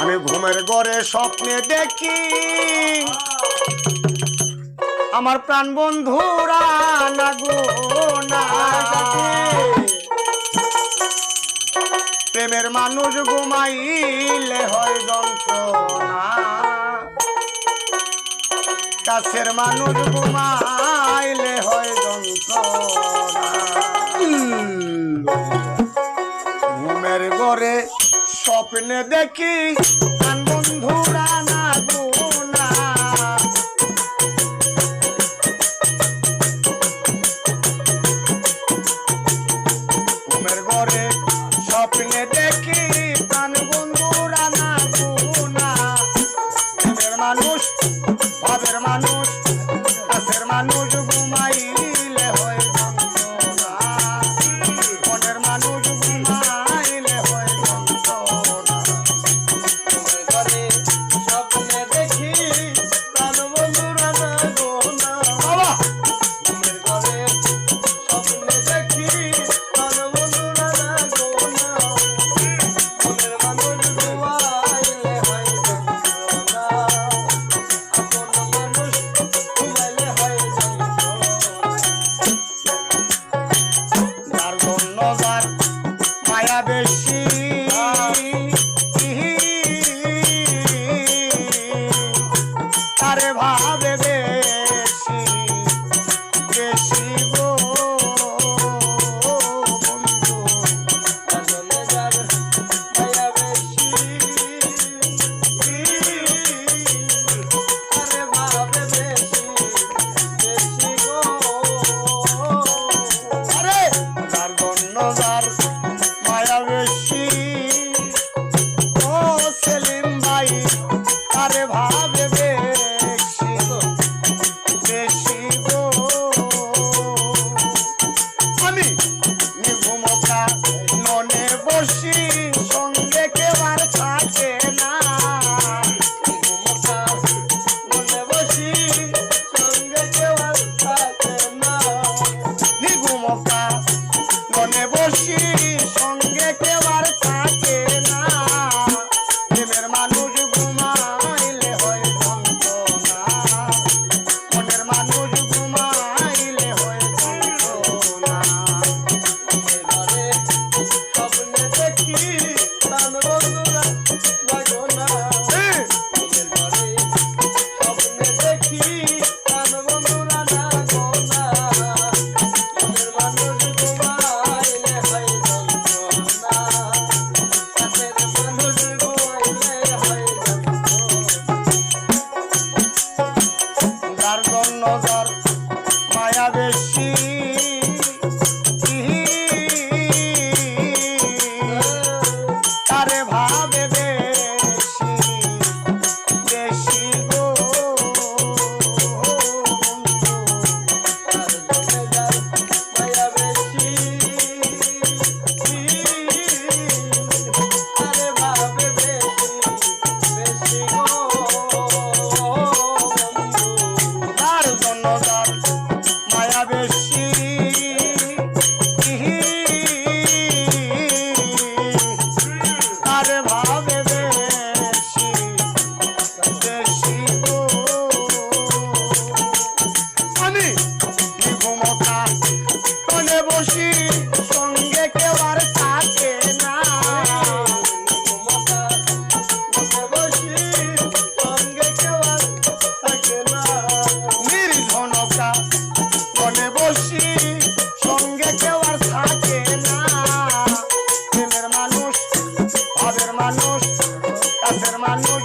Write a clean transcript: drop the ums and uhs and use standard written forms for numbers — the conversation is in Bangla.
আমি ঘুমের ঘরে স্বপ্নে দেখি আমার প্রাণ বন্ধুরা না গো না, প্রেমের মানুষ ঘুমাইলে হয় যন্ত্রণা, কাছের মানুষ ঘুমাইলে হয় যন্ত্রণা। ঘুমের ঘরে স্বপ্নে দেখি প্রাণ বন্ধুরা না গো না, ঘুমের ঘরে স্বপ্নে দেখি প্রাণ বন্ধুরা না গো না, প্রেমের মানুষ ভাবের মানুষ কাছের মানুষ ঘুমাইলে হয় যন্ত্রণা, মনের মানুষ ঘুমাইলে হয় যন্ত্রণা। ঘুমের ঘরে স্বপ্নে দেখি প্রাণ বন্ধুরা না গো না, ঘুমের ঘরে স্বপ্নে দেখি প্রাণ বন্ধুরা না গো না, মনের মানুষ ঘুমাইলে হয় যন্ত্রণা, আপন মানুষ ঘুমাইলে হয় যন্ত্রণা। যার জন্য যার মায়া বেশি, তারে ভাবে বেশি বেশি গো বন্ধু, যার জন্য যার মায়া বেশি, তারে ভাবে বেশি বেশি গো, আরে যার জন্য যার মায়া বেশি, ও সেলিম ভাই তারে ভাবে বেশি বেশি গো। আমি নিঘুমকা ননে বসি সঙ্গে কেউ আর থাকে না, নিঘুমকা ননে বসি সঙ্গে কেউ আর থাকে না, নিঘুমকা ননে বসি সঙ্গে কেউ আর থাকে না, প্রেমের মানুষ ঘুমাইলে হয় যন্ত্রণা, মনের মানুষ ঘুমাইলে হয় যন্ত্রণা। ঘুমের ঘরে স্বপ্নে দেখি প্রাণ বন্ধুরা না গো না, ঘুমের ঘরে স্বপ্নে দেখি প্রাণ বন্ধুরা না গো না, মনের মানুষ ঘুমাইলে হয় যন্ত্রণা, কাছের মানুষ ঘুমাইলে হয় যন্ত্রণা। যার জন্য যার মায়া বেশি, তারে ভাবে বেশি বেশি গো বন্ধু, যার জন্য যার মায়া বেশি, তারে ভাবে বেশি বেশি গো বন্ধু, যার জন্য যার মায়া বেশি, তারে ভাবে বেশি বেশি গো। আমি নিঘুমকা ননে বসি সঙ্গে কেউ আর থাকে না, নিঘুমকা ননে বসি সঙ্গে কেউ আর থাকে না, নির্জনকা ননে বসি সঙ্গে কেউ আর থাকে না, প্রেমের মানুষ ভাবের মানুষ কাছের মানুষ